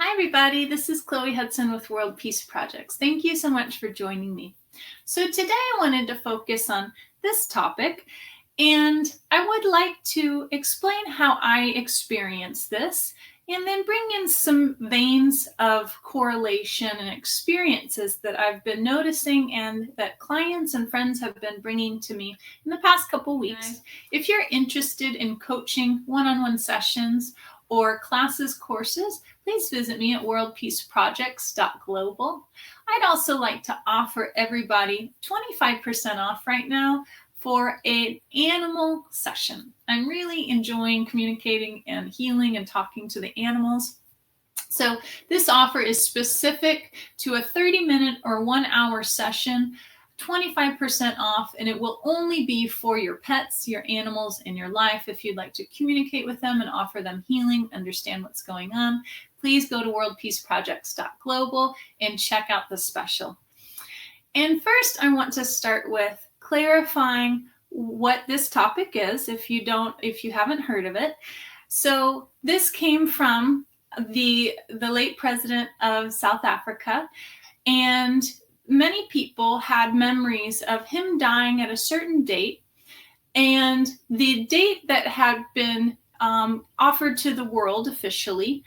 Hi everybody, this is Chloe Hudson with World Peace Projects. Thank you so much for joining me. So today I wanted to focus on this topic, and I would like to explain how I experience this and then bring in some veins of correlation and experiences that I've been noticing and that clients and friends have been bringing to me in the past couple weeks. If you're interested in coaching one-on-one sessions or classes, courses, please visit me at worldpeaceprojects.global. I'd also like to offer everybody 25% off right now for an animal session. I'm really enjoying communicating and healing and talking to the animals. So this offer is specific to a 30-minute or 1-hour session, 25% off, and it will only be for your pets, your animals in your life. If you'd like to communicate with them and offer them healing, understand what's going on, please go to worldpeaceprojects.global and check out the special. And first, I want to start with clarifying what this topic is, if you haven't heard of it. So this came from the late president of South Africa, and many people had memories of him dying at a certain date, and the date that had been offered to the world officially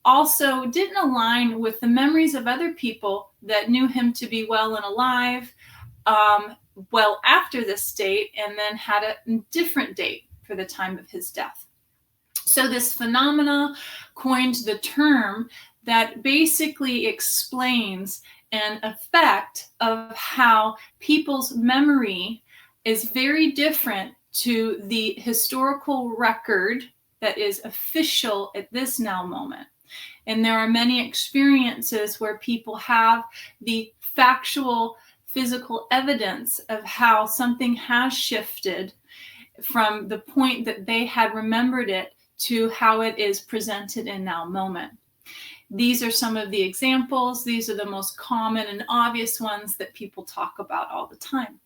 also didn't align with the memories of other people that knew him to be well and alive well after this date, and then had a different date for the time of his death. So this phenomena coined the term that basically explains an effect of how people's memory is very different to the historical record that is official at this now moment. And there are many experiences where people have the factual physical evidence of how something has shifted from the point that they had remembered it to how it is presented in now moment. These are some of the examples. These are the most common and obvious ones that people talk about all the time.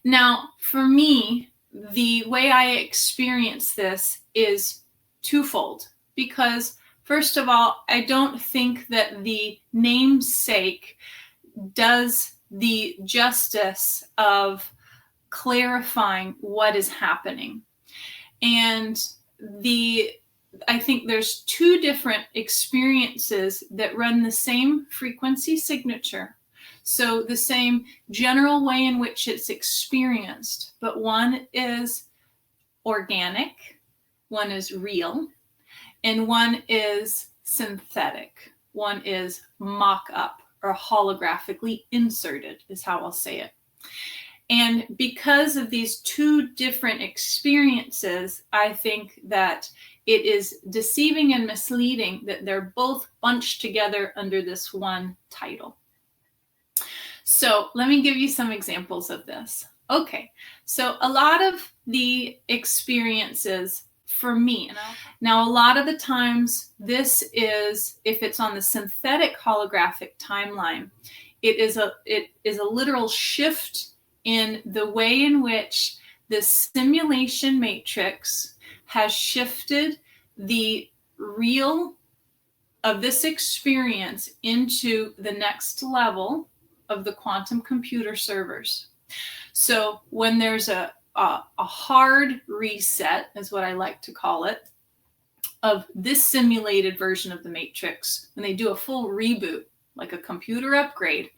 Now, for me, the way I experience this is twofold, because first of all, I don't think that the namesake does the justice of clarifying what is happening. And I think there's two different experiences that run the same frequency signature. So the same general way in which it's experienced, but one is organic, one is real, and one is synthetic. One is mock-up or holographically inserted, is how I'll say it. And because of these two different experiences, I think that it is deceiving and misleading that they're both bunched together under this one title. So let me give you some examples of this. Okay, so a lot of the experiences for me, now a lot of the times this is, if it's on the synthetic holographic timeline, it is a literal shift in the way in which the simulation matrix has shifted the real of this experience into the next level of the quantum computer servers. So when there's a hard reset, is what I like to call it, of this simulated version of the matrix, when they do a full reboot, like a computer upgrade,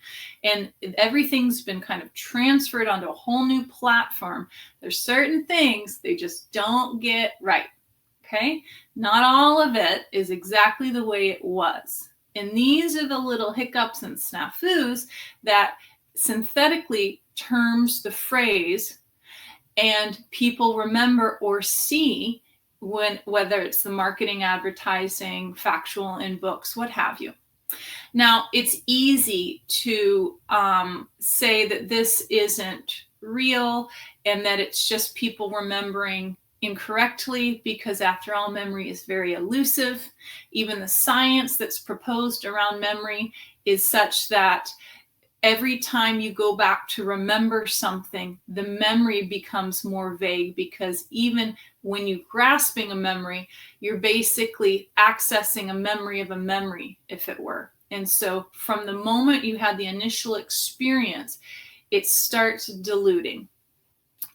and everything's been kind of transferred onto a whole new platform, there's certain things they just don't get right. Okay? Not all of it is exactly the way it was. And these are the little hiccups and snafus that synthetically terms the phrase, and people remember or see whether it's the marketing, advertising, factual in books, what have you. Now, it's easy to say that this isn't real and that it's just people remembering incorrectly, because after all, memory is very elusive. Even the science that's proposed around memory is such that every time you go back to remember something, the memory becomes more vague, because even when you're grasping a memory, you're basically accessing a memory of a memory, if it were. And so from the moment you had the initial experience, it starts diluting.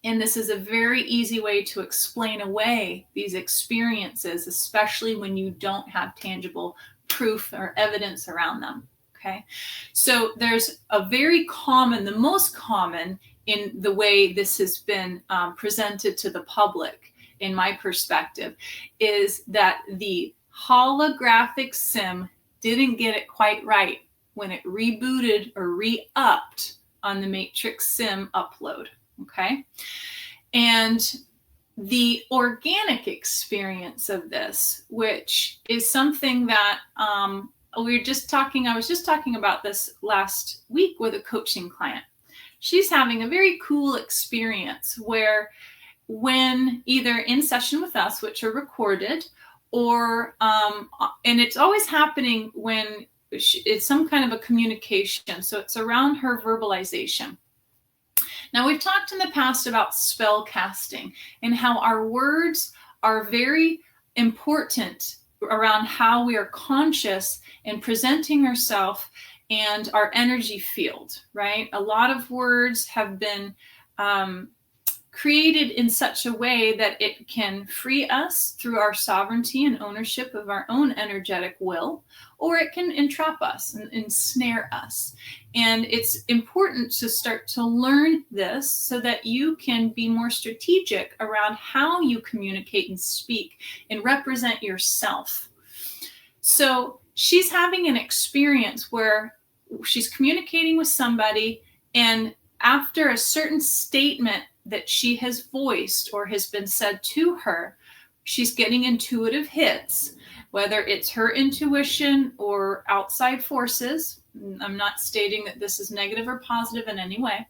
And this is a very easy way to explain away these experiences, especially when you don't have tangible proof or evidence around them. Okay, so there's a very common, the most common in the way this has been presented to the public, in my perspective, is that the holographic sim didn't get it quite right when it rebooted or re-upped on the Matrix sim upload. Okay, and the organic experience of this, which is something that I was just talking about this last week with a coaching client. She's having a very cool experience where, when either in session with us, which are recorded, or and it's always happening when it's some kind of a communication, so it's around her verbalization. Now, we've talked in the past about spell casting and how our words are very important around how we are conscious in presenting ourselves and our energy field, right? A lot of words have been created in such a way that it can free us through our sovereignty and ownership of our own energetic will, or it can entrap us and ensnare us. And it's important to start to learn this so that you can be more strategic around how you communicate and speak and represent yourself. So she's having an experience where she's communicating with somebody, and after a certain statement that she has voiced or has been said to her, she's getting intuitive hits, whether it's her intuition or outside forces. I'm not stating that this is negative or positive in any way.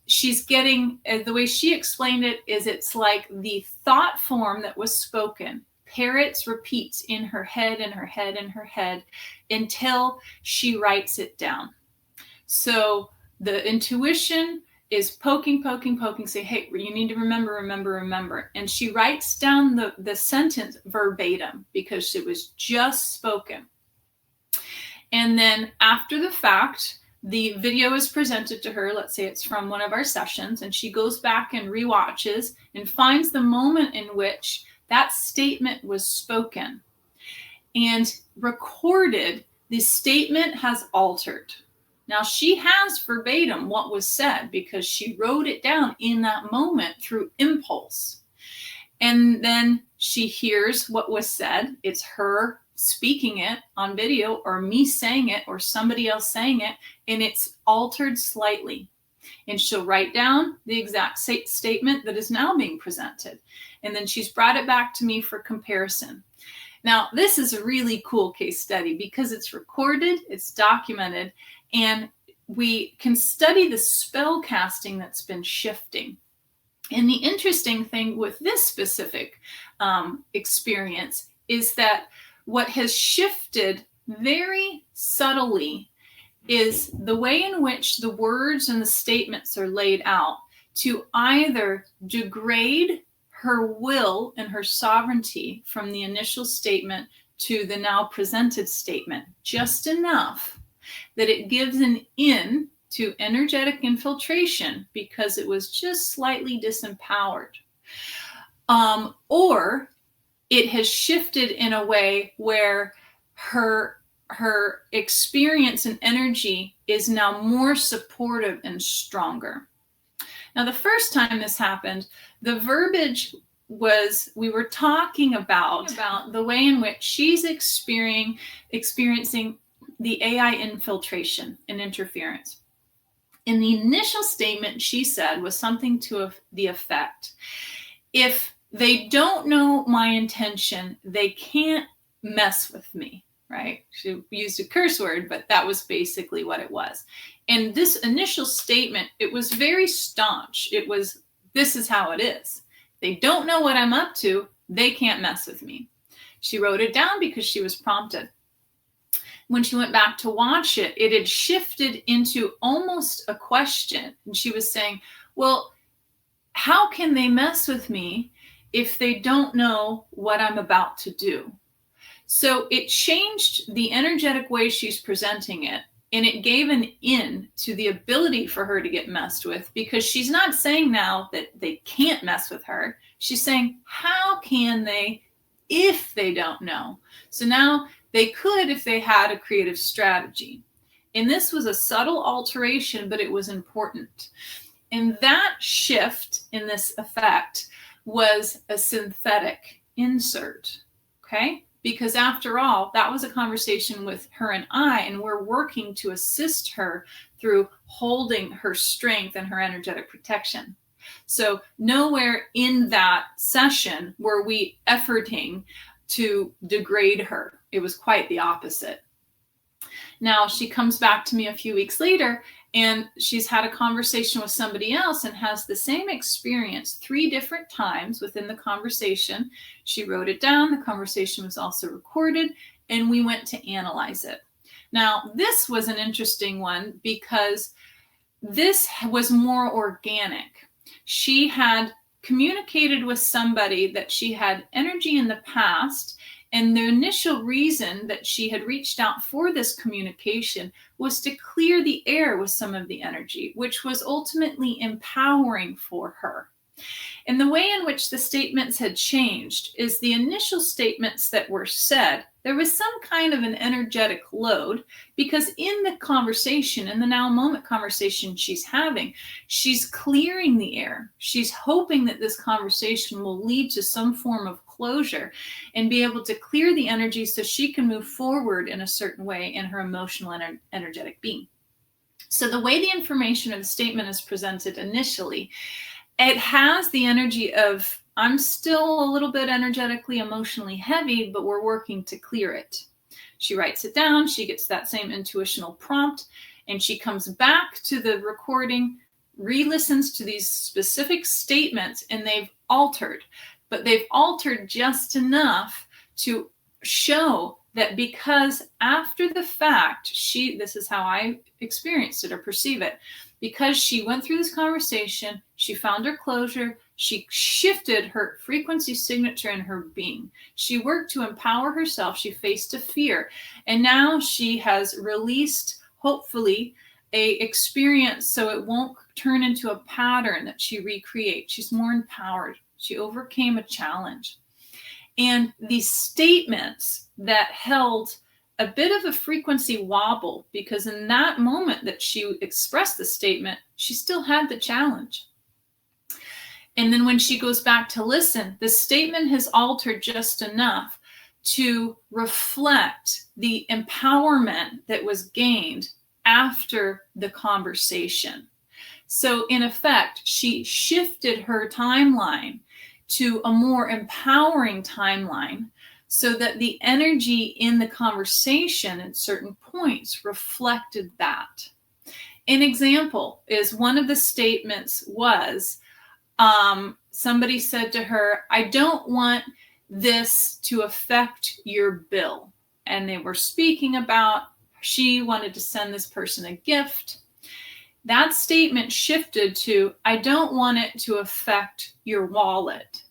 She's getting, the way she explained it is, it's like the thought form that was spoken parrots, repeats in her head and her head and her head until she writes it down. So the intuition is poking, say, hey, you need to remember. And she writes down the sentence verbatim because it was just spoken. And then after the fact, the video is presented to her. Let's say it's from one of our sessions, and she goes back and rewatches and finds the moment in which that statement was spoken. And recorded, the statement has altered. Now, she has verbatim what was said because she wrote it down in that moment through impulse. And then she hears what was said. It's her speaking it on video, or me saying it, or somebody else saying it, and it's altered slightly. And she'll write down the exact statement that is now being presented. And then she's brought it back to me for comparison. Now, this is a really cool case study because it's recorded, it's documented, and we can study the spell casting that's been shifting. And the interesting thing with this specific experience is that what has shifted very subtly is the way in which the words and the statements are laid out to either degrade her will and her sovereignty from the initial statement to the now presented statement, just enough that it gives an in to energetic infiltration because it was just slightly disempowered. Or it has shifted in a way where her experience and energy is now more supportive and stronger. Now, the first time this happened, the verbiage was, we were talking about the way in which she's experiencing the AI infiltration and interference. In the initial statement, she said was something to the effect, if they don't know my intention, they can't mess with me, right? She used a curse word, but that was basically what it was. And this initial statement, it was very staunch. It was, this is how it is. They don't know what I'm up to. They can't mess with me. She wrote it down because she was prompted. when she went back to watch it, it had shifted into almost a question. And she was saying, well, how can they mess with me if they don't know what I'm about to do? So it changed the energetic way she's presenting it. And it gave an in to the ability for her to get messed with, because she's not saying now that they can't mess with her. She's saying, how can they if they don't know? So now they could if they had a creative strategy. And this was a subtle alteration, but it was important. And that shift in this effect was a synthetic insert, okay? Because after all, that was a conversation with her and I, and we're working to assist her through holding her strength and her energetic protection. So nowhere in that session were we efforting to degrade her. It was quite the opposite. Now she comes back to me a few weeks later, and she's had a conversation with somebody else and has the same experience 3 different times within the conversation. She wrote it down. The conversation was also recorded, and we went to analyze it. Now, this was an interesting one because this was more organic. She had communicated with somebody that she had energy in the past, and the initial reason that she had reached out for this communication was to clear the air with some of the energy, which was ultimately empowering for her. And the way in which the statements had changed is the initial statements that were said, there was some kind of an energetic load, because in the conversation, in the now moment conversation she's having, she's clearing the air. She's hoping that this conversation will lead to some form of closure and be able to clear the energy so she can move forward in a certain way in her emotional and energetic being. So the way the information or the statement is presented initially, it has the energy of, I'm still a little bit energetically, emotionally heavy, but we're working to clear it. She writes it down. She gets that same intuitional prompt, and she comes back to the recording, re-listens to these specific statements, and they've altered. But they've altered just enough to show that, because after the fact, this is how I experienced it or perceive it, because she went through this conversation, she found her closure, she shifted her frequency signature in her being. She worked to empower herself. She faced a fear. And now she has released, hopefully, a experience so it won't turn into a pattern that she recreates. She's more empowered. She overcame a challenge. And these statements that held a bit of a frequency wobble, because in that moment that she expressed the statement, she still had the challenge. And then when she goes back to listen, the statement has altered just enough to reflect the empowerment that was gained after the conversation. So in effect, she shifted her timeline to a more empowering timeline, so that the energy in the conversation at certain points reflected that. An example is, one of the statements was, somebody said to her, I don't want this to affect your bill. And they were speaking about, she wanted to send this person a gift. That statement shifted to, I don't want it to affect your wallet.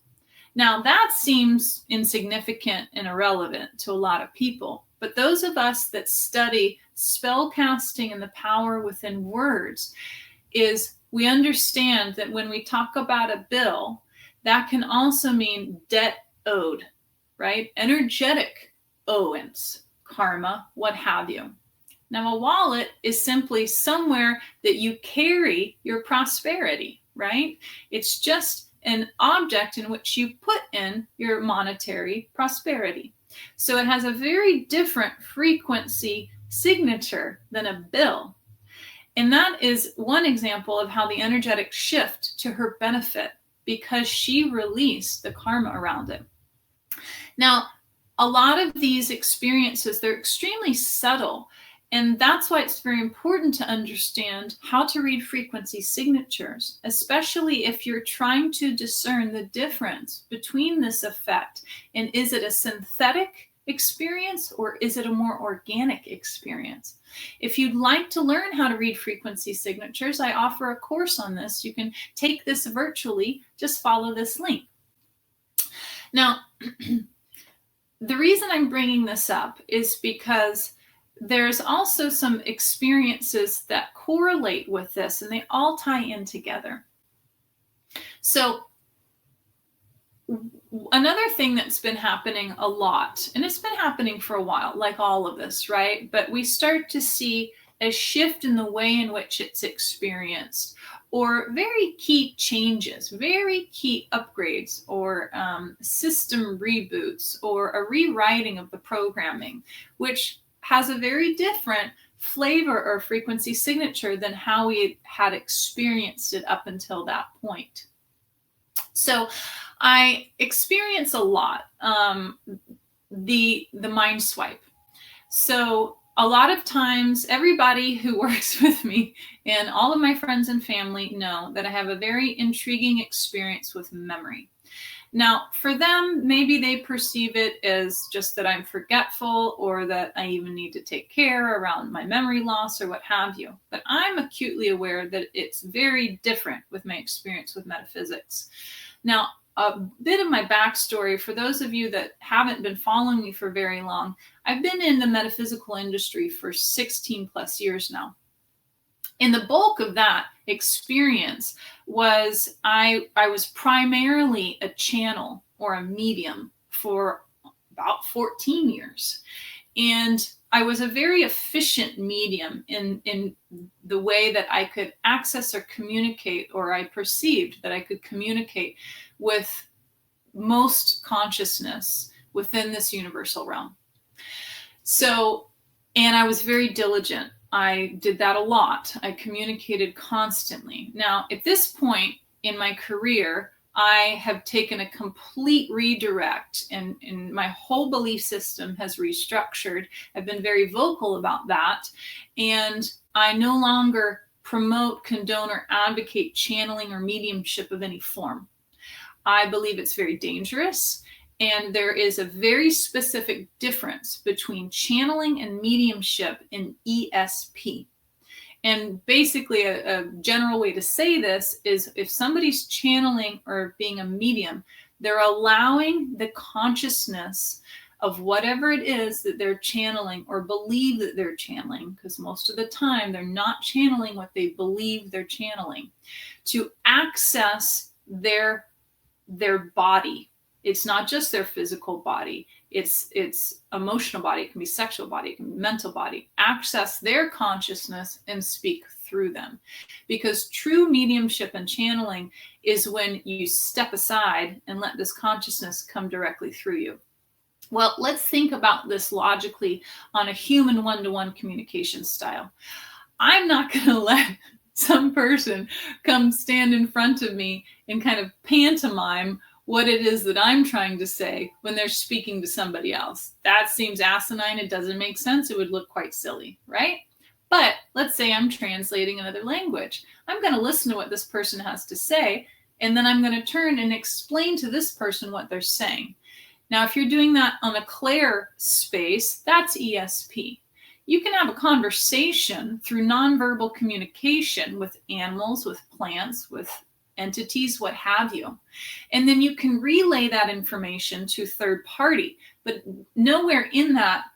Now, that seems insignificant and irrelevant to a lot of people, but those of us that study spell casting and the power within words, is we understand that when we talk about a bill, that can also mean debt owed, right? Energetic owance, karma, what have you. Now, a wallet is simply somewhere that you carry your prosperity, right? It's just an object in which you put in your monetary prosperity. So it has a very different frequency signature than a bill. And that is one example of how the energetic shift to her benefit, because she released the karma around it. Now, a lot of these experiences, they're extremely subtle. And that's why it's very important to understand how to read frequency signatures, especially if you're trying to discern the difference between this effect and, is it a synthetic experience, or is it a more organic experience? If you'd like to learn how to read frequency signatures, I offer a course on this. You can take this virtually. Just follow this link. Now, the reason I'm bringing this up is because there's also some experiences that correlate with this, and they all tie in together. So another thing that's been happening a lot, and it's been happening for a while, like all of this, right? But we start to see a shift in the way in which it's experienced, or very key changes, very key upgrades, or system reboots, or a rewriting of the programming, which has a very different flavor or frequency signature than how we had experienced it up until that point. So I experience a lot the mind swipe. So a lot of times, everybody who works with me and all of my friends and family know that I have a very intriguing experience with memory. Now, for them, maybe they perceive it as just that I'm forgetful, or that I even need to take care around my memory loss, or what have you. But I'm acutely aware that it's very different with my experience with metaphysics. Now, a bit of my backstory, for those of you that haven't been following me for very long, I've been in the metaphysical industry for 16 plus years now. And the bulk of that experience was I was primarily a channel or a medium for about 14 years. And I was a very efficient medium in the way that I could access or communicate, or I perceived that I could communicate with most consciousness within this universal realm. So, and I was very diligent. I did that a lot. I communicated constantly. Now, at this point in my career, I have taken a complete redirect, and my whole belief system has restructured. I've been very vocal about that. And I no longer promote, condone, or advocate channeling or mediumship of any form. I believe it's very dangerous. And there is a very specific difference between channeling and mediumship in ESP. And basically, a general way to say this is, if somebody's channeling or being a medium, they're allowing the consciousness of whatever it is that they're channeling or believe that they're channeling, because most of the time they're not channeling what they believe they're channeling, to access their body. It's not just their physical body. It's emotional body. It can be sexual body. It can be mental body. Access their consciousness and speak through them. Because true mediumship and channeling is when you step aside and let this consciousness come directly through you. Well, let's think about this logically on a human one-to-one communication style. I'm not going to let some person come stand in front of me and kind of pantomime what it is that I'm trying to say when they're speaking to somebody else. That seems asinine. It doesn't make sense. It would look quite silly, right? But let's say I'm translating another language. I'm going to listen to what this person has to say, and then I'm going to turn and explain to this person what they're saying. Now, if you're doing that on a Claire space, that's ESP. You can have a conversation through nonverbal communication with animals, with plants, with entities, what have you. And then you can relay that information to third party. But nowhere in that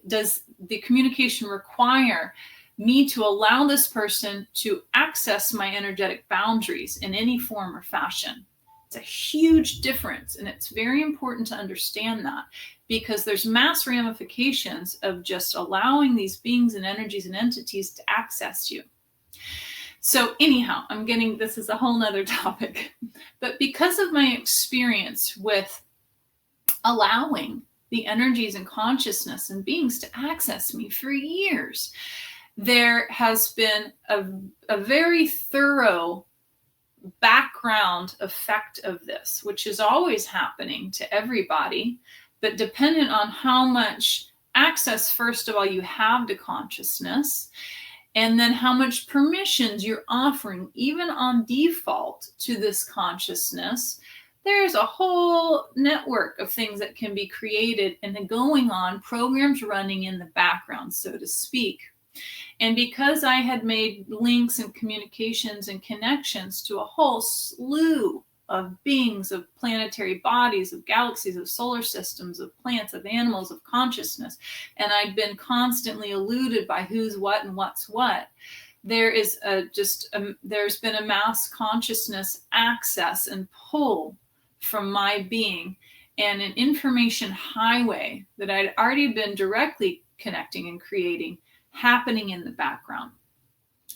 does the communication require me to allow this person to access my energetic boundaries in any form or fashion. It's a huge difference, and it's very important to understand that, because there's mass ramifications of just allowing these beings and energies and entities to access you. So anyhow, this is a whole nother topic, but because of my experience with allowing the energies and consciousness and beings to access me for years, there has been a very thorough background effect of this, which is always happening to everybody, but dependent on how much access, first of all, you have to consciousness, and then how much permissions you're offering, even on default, to this consciousness, there's a whole network of things that can be created and going on, programs running in the background, so to speak. And because I had made links and communications and connections to a whole slew of beings, of planetary bodies, of galaxies, of solar systems, of plants, of animals, of consciousness, and I'd been constantly eluded by who's what and what's what, there's been a mass consciousness access and pull from my being, and an information highway that I'd already been directly connecting and creating happening in the background.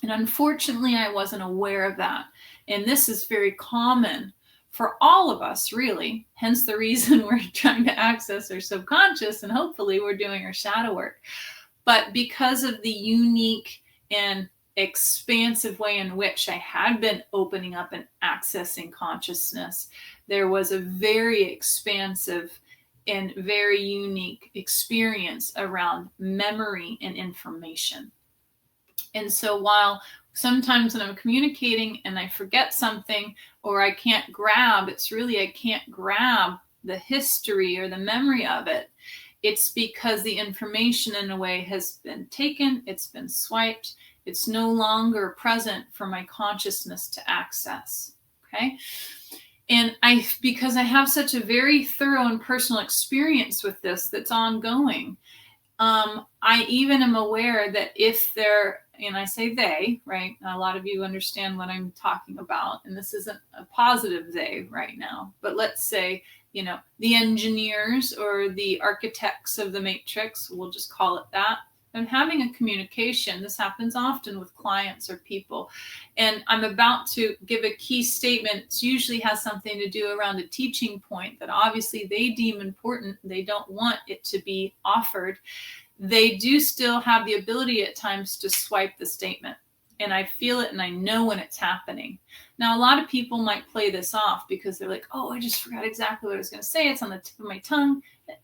And unfortunately, I wasn't aware of that. And this is very common for all of us, really. Hence the reason we're trying to access our subconscious, and hopefully we're doing our shadow work. But because of the unique and expansive way in which I had been opening up and accessing consciousness, there was a very expansive and very unique experience around memory and information. And so while sometimes when I'm communicating and I forget something or I can't grab, it's really I can't grab the history or the memory of it. It's because the information in a way has been taken, it's been swiped, it's no longer present for my consciousness to access. Okay. And because I have such a very thorough and personal experience with this that's ongoing, I even am aware that if there, and I say they, right? A lot of you understand what I'm talking about, and this isn't a positive they right now, but let's say, the engineers or the architects of the matrix, we'll just call it that, and having a communication. This happens often with clients or people. And I'm about to give a key statement. It usually has something to do around a teaching point that obviously they deem important. They don't want it to be offered. They do still have the ability at times to swipe the statement. And I feel it and I know when it's happening. Now, a lot of people might play this off because they're like, oh, I just forgot exactly what I was going to say. It's on the tip of my tongue.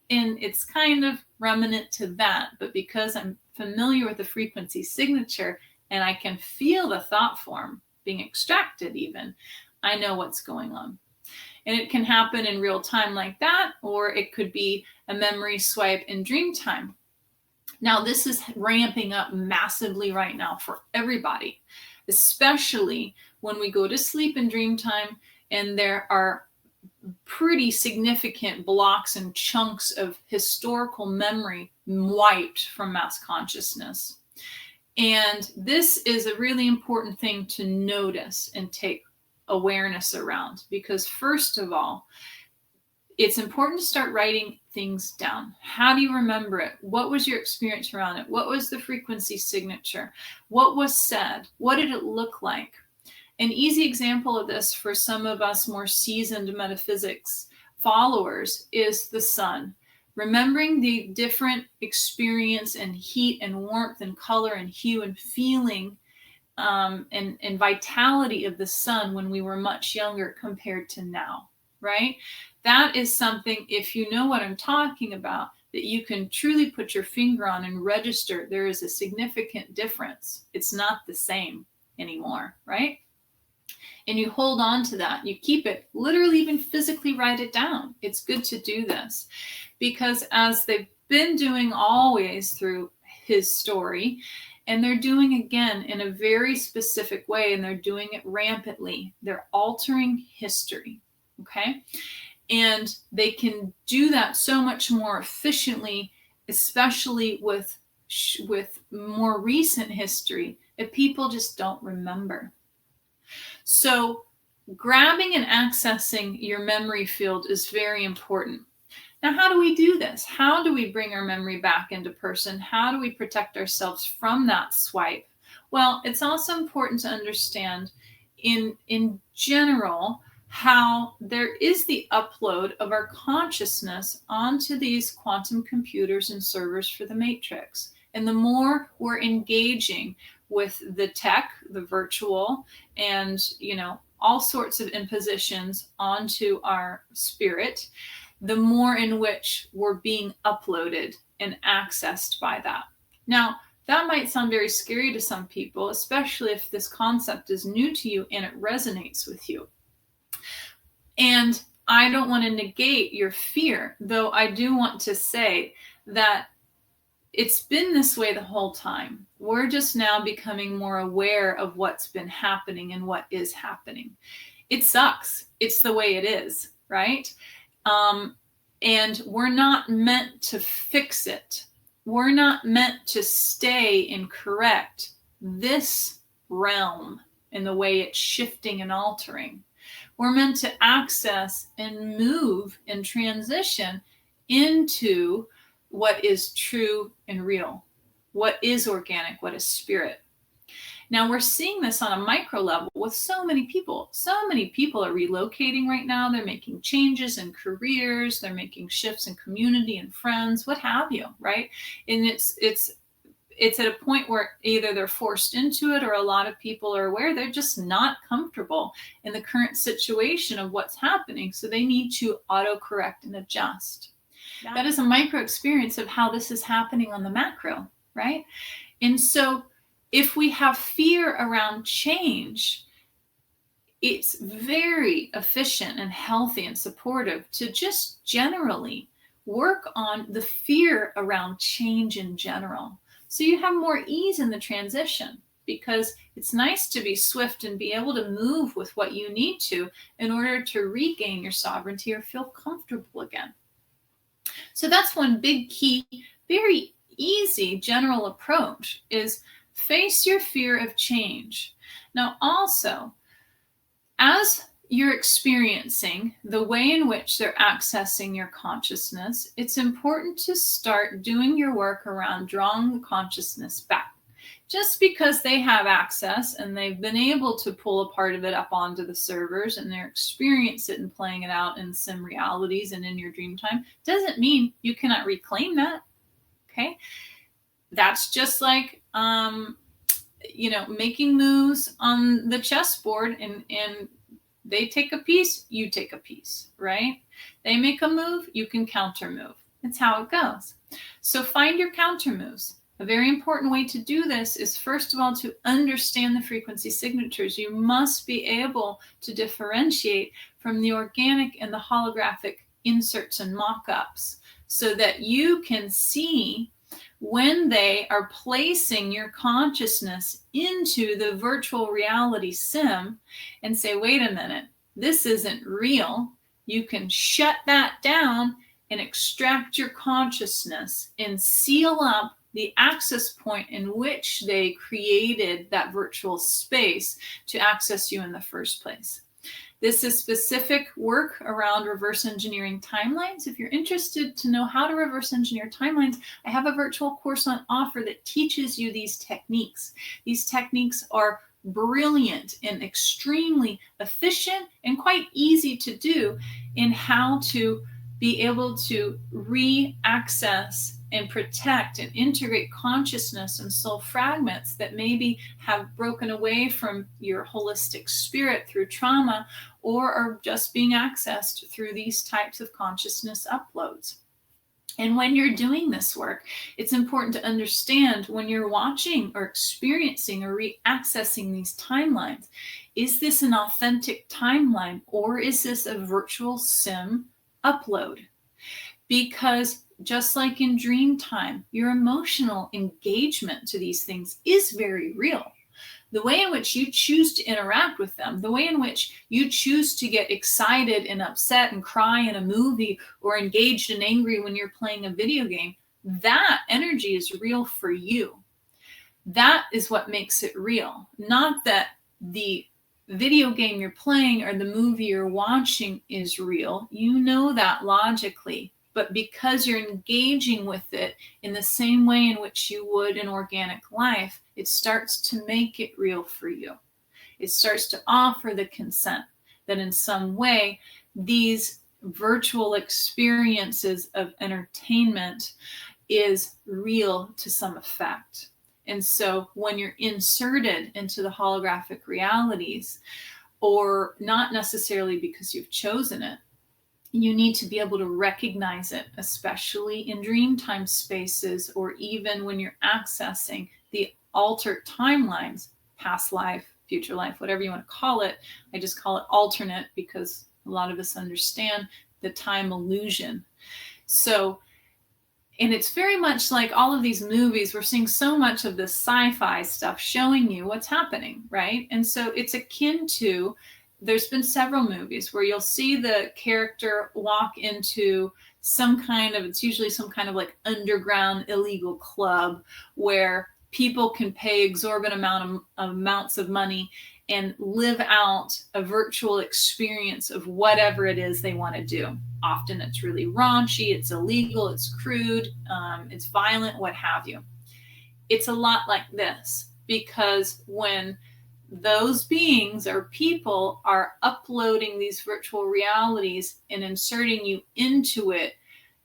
And it's kind of remnant to that. But because I'm familiar with the frequency signature and I can feel the thought form being extracted even, I know what's going on. And it can happen in real time like that, or it could be a memory swipe in dream time. Now, this is ramping up massively right now for everybody, especially when we go to sleep in dream time and there are pretty significant blocks and chunks of historical memory wiped from mass consciousness. And this is a really important thing to notice and take awareness around, because first of all, it's important to start writing things down. How do you remember it? What was your experience around it? What was the frequency signature? What was said? What did it look like? An easy example of this for some of us more seasoned metaphysics followers is the sun. Remembering the different experience and heat and warmth and color and hue and feeling and vitality of the sun when we were much younger compared to now, right? That is something, if you know what I'm talking about, that you can truly put your finger on and register. There is a significant difference. It's not the same anymore, right? And you hold on to that. You keep it, literally even physically write it down. It's good to do this because as they've been doing always through his story, and they're doing again in a very specific way, and they're doing it rampantly. They're altering history, okay? And they can do that so much more efficiently, especially with more recent history that people just don't remember. So grabbing and accessing your memory field is very important. Now, how do we do this? How do we bring our memory back into person? How do we protect ourselves from that swipe? Well, it's also important to understand in general how there is the upload of our consciousness onto these quantum computers and servers for the matrix. And the more we're engaging with the tech, the virtual, and all sorts of impositions onto our spirit, the more in which we're being uploaded and accessed by that. Now, that might sound very scary to some people, especially if this concept is new to you and it resonates with you. And I don't want to negate your fear, though I do want to say that it's been this way the whole time. We're just now becoming more aware of what's been happening and what is happening. It sucks. It's the way it is, right? And we're not meant to fix it. We're not meant to stay and correct this realm in the way it's shifting and altering. We're meant to access and move and transition into what is true and real, what is organic, what is spirit. Now we're seeing this on a micro level with so many people. So many people are relocating right now. They're making changes in careers. They're making shifts in community and friends, what have you, right? And it's at a point where either they're forced into it or a lot of people are aware they're just not comfortable in the current situation of what's happening. So they need to autocorrect and adjust. That is a micro experience of how this is happening on the macro, right? And so if we have fear around change, it's very efficient and healthy and supportive to just generally work on the fear around change in general. So you have more ease in the transition, because it's nice to be swift and be able to move with what you need to in order to regain your sovereignty or feel comfortable again. So that's one big key, very easy general approach is face your fear of change. Now also, as you're experiencing the way in which they're accessing your consciousness, it's important to start doing your work around drawing the consciousness back. Just because they have access and they've been able to pull a part of it up onto the servers and they're experiencing it and playing it out in sim realities and in your dream time, doesn't mean you cannot reclaim that. Okay? That's just like making moves on the chessboard, and they take a piece, you take a piece, right? They make a move, you can counter move. That's how it goes. So find your counter moves. A very important way to do this is, first of all, to understand the frequency signatures. You must be able to differentiate from the organic and the holographic inserts and mock-ups so that you can see when they are placing your consciousness into the virtual reality sim and say, wait a minute, this isn't real. You can shut that down and extract your consciousness and seal up the access point in which they created that virtual space to access you in the first place. This is specific work around reverse engineering timelines. If you're interested to know how to reverse engineer timelines, I have a virtual course on offer that teaches you these techniques. These techniques are brilliant and extremely efficient and quite easy to do in how to be able to re-access and protect and integrate consciousness and soul fragments that maybe have broken away from your holistic spirit through trauma or are just being accessed through these types of consciousness uploads. And when you're doing this work, it's important to understand when you're watching or experiencing or re-accessing these timelines, is this an authentic timeline or is this a virtual sim upload? Because just like in dream time, your emotional engagement to these things is very real. The way in which you choose to interact with them, the way in which you choose to get excited and upset and cry in a movie or engaged and angry when you're playing a video game, that energy is real for you. That is what makes it real. Not that the video game you're playing or the movie you're watching is real. You know that logically. But because you're engaging with it in the same way in which you would in organic life, it starts to make it real for you. It starts to offer the consent that in some way these virtual experiences of entertainment is real to some effect. And so when you're inserted into the holographic realities, or not necessarily because you've chosen it, you need to be able to recognize it, especially in dream time spaces, or even when you're accessing the altered timelines, past life, future life, whatever you want to call it. I just call it alternate because A lot of us understand the time illusion. So, and it's very much like all of these movies, we're seeing so much of this sci-fi stuff showing you what's happening, right? And so it's akin to, there's been several movies where you'll see the character walk into some kind of, it's usually some kind of like underground illegal club where people can pay exorbitant amounts of money and live out a virtual experience of whatever it is they want to do. Often it's really raunchy, it's illegal, it's crude, it's violent, what have you. It's a lot like this, because when those beings or people are uploading these virtual realities and inserting you into it,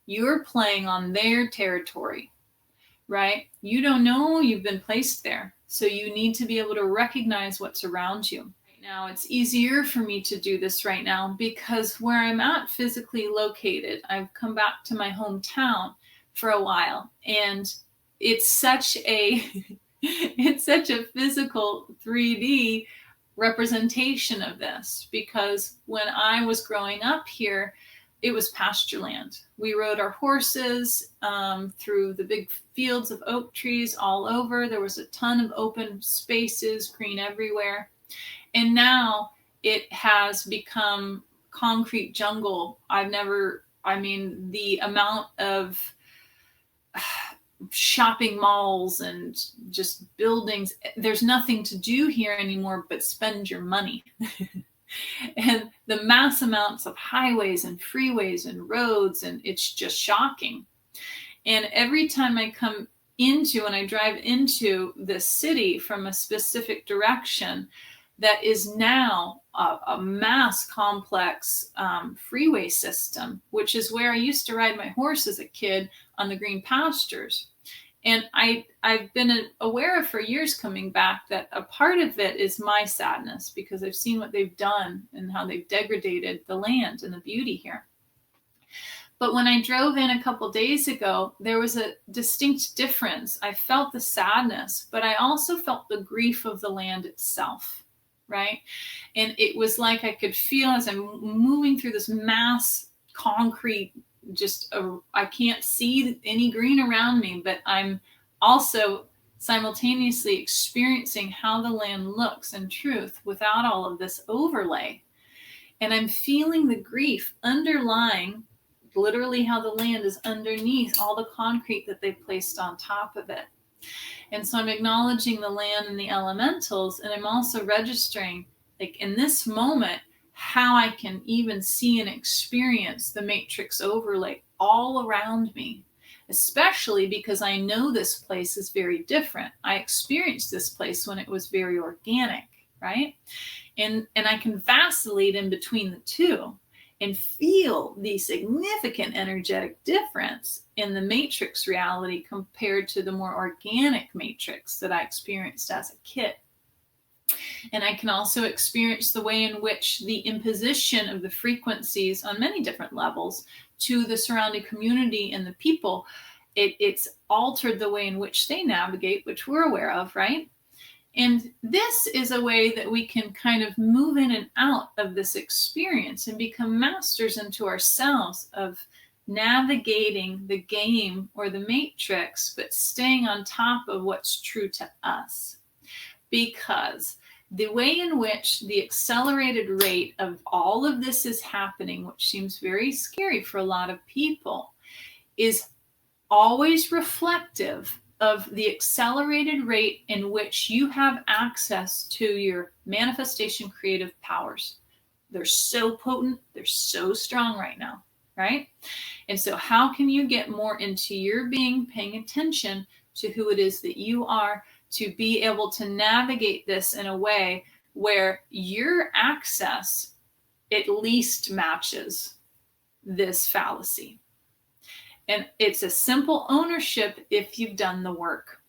you're playing on their territory, right? You don't know you've been placed there. So you need to be able to recognize what's around you. Right now, it's easier for me to do this right now because where I'm at physically located, I've come back to my hometown for a while, and it's such a it's such a physical 3D representation of this, because when I was growing up here, it was pasture land. We rode our horses through the big fields of oak trees all over. There was a ton of open spaces, green everywhere. And now it has become concrete jungle. The amount of shopping malls and just buildings, there's nothing to do here anymore but spend your money. And the mass amounts of highways and freeways and roads, and it's just shocking. And every time I come into and I drive into the city from a specific direction, that is now a mass complex freeway system, which is where I used to ride my horse as a kid on the green pastures. And I've been aware of for years coming back that a part of it is my sadness, because I've seen what they've done and how they've degraded the land and the beauty here. But when I drove in a couple days ago, there was a distinct difference. I felt the sadness, but I also felt the grief of the land itself, right? And it was like I could feel as I'm moving through this mass concrete, I can't see any green around me, but I'm also simultaneously experiencing how the land looks in truth without all of this overlay. And I'm feeling the grief underlying literally how the land is underneath all the concrete that they've placed on top of it. And so I'm acknowledging the land and the elementals, and I'm also registering, like in this moment, how I can even see and experience the matrix overlay all around me, especially because I know this place is very different. I experienced this place when it was very organic, right? And I can vacillate in between the two and feel the significant energetic difference in the matrix reality compared to the more organic matrix that I experienced as a kid. And I can also experience the way in which the imposition of the frequencies on many different levels to the surrounding community and the people, it's altered the way in which they navigate, which we're aware of, right? And this is a way that we can kind of move in and out of this experience and become masters into ourselves of navigating the game or the matrix, but staying on top of what's true to us. Because the way in which the accelerated rate of all of this is happening, which seems very scary for a lot of people, is always reflective of the accelerated rate in which you have access to your manifestation creative powers. They're so potent, they're so strong right now, right? And so how can you get more into your being, paying attention to who it is that you are, to be able to navigate this in a way where your access at least matches this fallacy? And it's a simple ownership if you've done the work.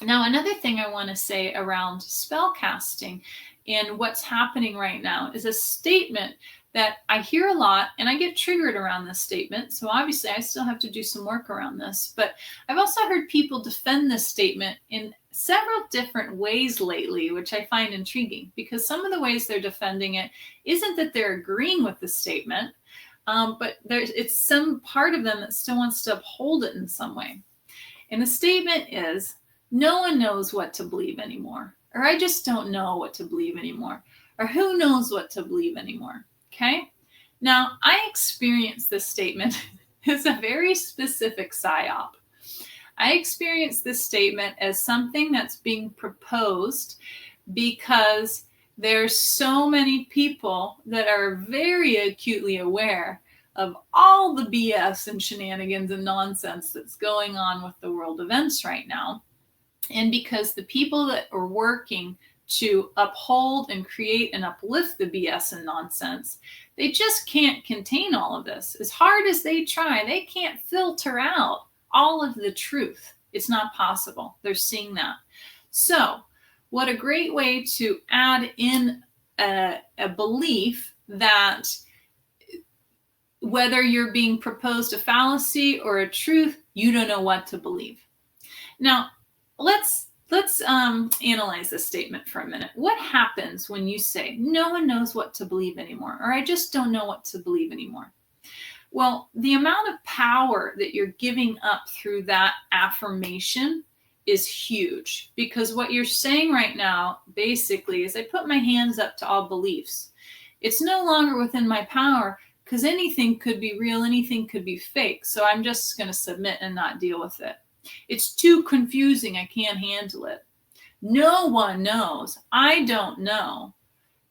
Now, another thing I want to say around spell casting and what's happening right now is a statement that I hear a lot, and I get triggered around this statement. So obviously I still have to do some work around this, but I've also heard people defend this statement in several different ways lately, which I find intriguing, because some of the ways they're defending it isn't that they're agreeing with the statement, but it's some part of them that still wants to uphold it in some way. And the statement is, no one knows what to believe anymore, or I just don't know what to believe anymore, or who knows what to believe anymore. Okay? Now, I experience this statement as a very specific psyop. I experience this statement as something that's being proposed because there's so many people that are very acutely aware of all the BS and shenanigans and nonsense that's going on with the world events right now. And because the people that are working to uphold and create and uplift the BS and nonsense, they just can't contain all of this. As hard as they try, they can't filter out all of the truth. It's not possible. They're seeing that. So, what a great way to add in a belief that whether you're being proposed a fallacy or a truth, you don't know what to believe. Now, let's analyze this statement for a minute. What happens when you say, no one knows what to believe anymore, or I just don't know what to believe anymore? Well, the amount of power that you're giving up through that affirmation is huge, because what you're saying right now basically is, I put my hands up to all beliefs. It's no longer within my power, because anything could be real, anything could be fake. So I'm just going to submit and not deal with it. It's too confusing. I can't handle it. No one knows. I don't know.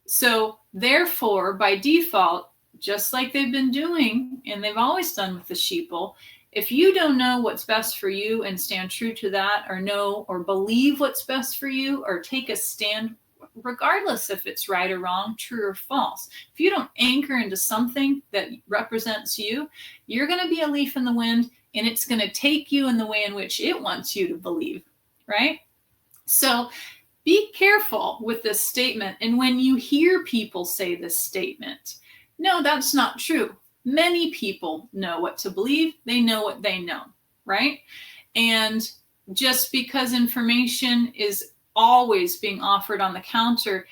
So therefore, by default, just like they've been doing, and they've always done with the sheeple, if you don't know what's best for you and stand true to that, or know or believe what's best for you, or take a stand, regardless if it's right or wrong, true or false, if you don't anchor into something that represents you, you're going to be a leaf in the wind, and it's going to take you in the way in which it wants you to believe, right? So be careful with this statement. And when you hear people say this statement, no, that's not true. Many people know what to believe. They know what they know, right? And just because information is always being offered on the counter,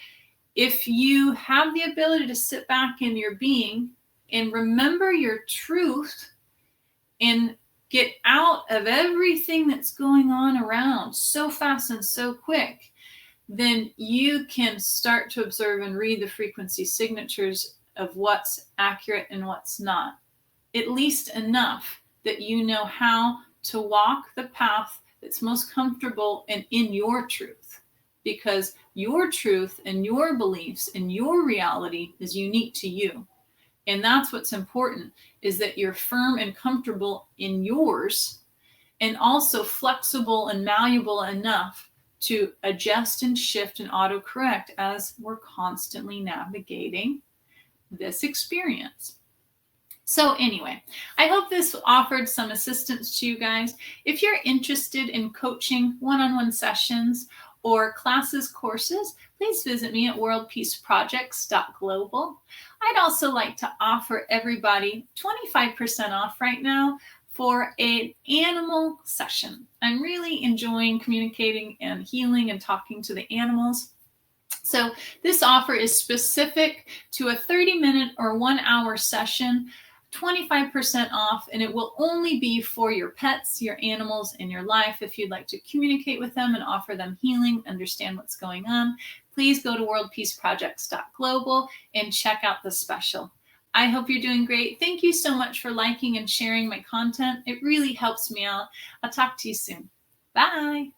if you have the ability to sit back in your being and remember your truth and get out of everything that's going on around so fast and so quick, then you can start to observe and read the frequency signatures of what's accurate and what's not, at least enough that you know how to walk the path that's most comfortable and in your truth, because your truth and your beliefs and your reality is unique to you. And that's what's important, is that you're firm and comfortable in yours, and also flexible and malleable enough to adjust and shift and autocorrect as we're constantly navigating this experience. So anyway, I hope this offered some assistance to you guys. If you're interested in coaching, one-on-one sessions, or classes, courses, please visit me at worldpeaceprojects.global. I'd also like to offer everybody 25% off right now for an animal session. I'm really enjoying communicating and healing and talking to the animals. So this offer is specific to a 30-minute or 1 hour session, 25% off, and it will only be for your pets, your animals in your life. If you'd like to communicate with them and offer them healing, understand what's going on, please go to worldpeaceprojects.global and check out the special. I hope you're doing great. Thank you so much for liking and sharing my content. It really helps me out. I'll talk to you soon. Bye.